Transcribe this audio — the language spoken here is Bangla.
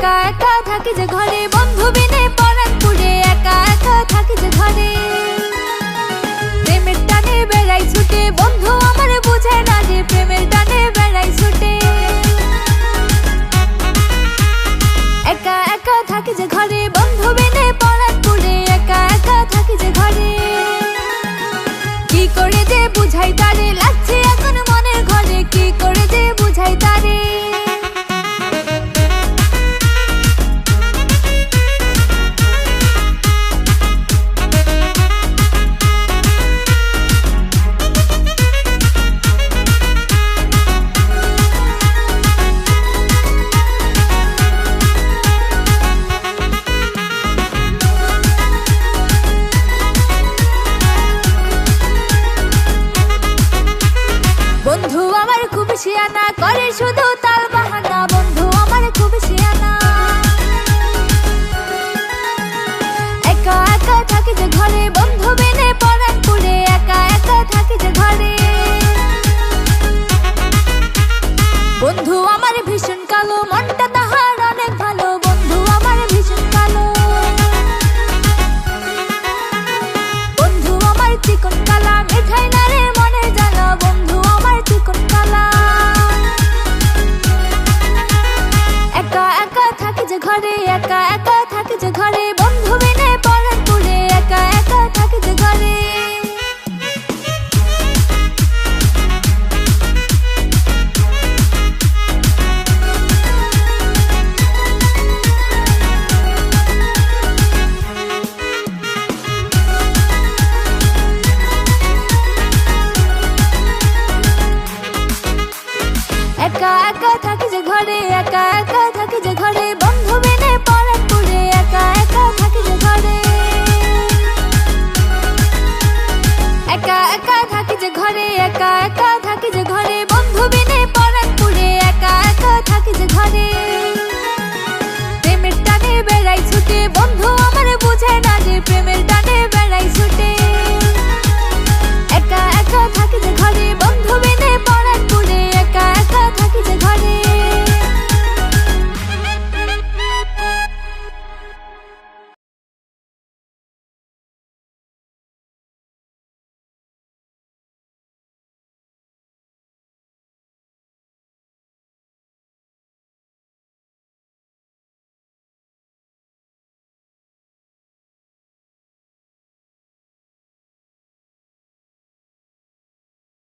একা একা থাকি যে ঘরে, বন্ধু বিনে পরাণ পুড়ে, একা একা থাকি যে ঘরে। প্রেমের টানে বেড়াই ছুটে, বন্ধু আমার বুঝে না যে প্রেমের টানে বেড়াই ছুটে। একা একা থাকি যে ঘরে, বন্ধু বিনে পরাণ পুড়ে, একা একা থাকি যে ঘরে। কি করে যে বুঝাই তারে, লাগছে এখন মনের ঘরে, কি করে যে বুঝাই তারে। বন্ধু আমার খুব শিয়ানা, করে শুধু তাল বাহানা, বন্ধু আমার খুব শিয়ানা। একা একা থাকি যে ঘরে, বন্ধু বিনে পরাণ পুড়ে, একা একা থাকি যে ঘরে। বন্ধু আমার ভীষণ কালো, মনটা তাহার অনেক ভালো, বন্ধু আমার ভীষণ কালো। বন্ধু আমার চিকন কালা, মিঠাই না রে মনে জ্বালা, বন্ধু আমার চিকন কালা। একা একা থাকি যে ঘরে, একা একা থাকি যে ঘরে, বন্ধু বিনে পরাণ পুড়ে, একা একা থাকি যে ঘরে। একা একা থাকি যে ঘরে, একা একা থাকি যে ঘরে, বন্ধু বিনে পরাণ পুড়ে, একা একা থাকি যে ঘরে। একা একা থাকি যে ঘরে, একা একা থাকি যে ঘরে, বন্ধু বিনে পরাণ পুড়ে, একা একা থাকি যে ঘরে। প্রেমের টানে বেড়াই ছুটে, বন্ধু আমার বুঝে না যে প্রেমের টানে বেড়াই ছুটে।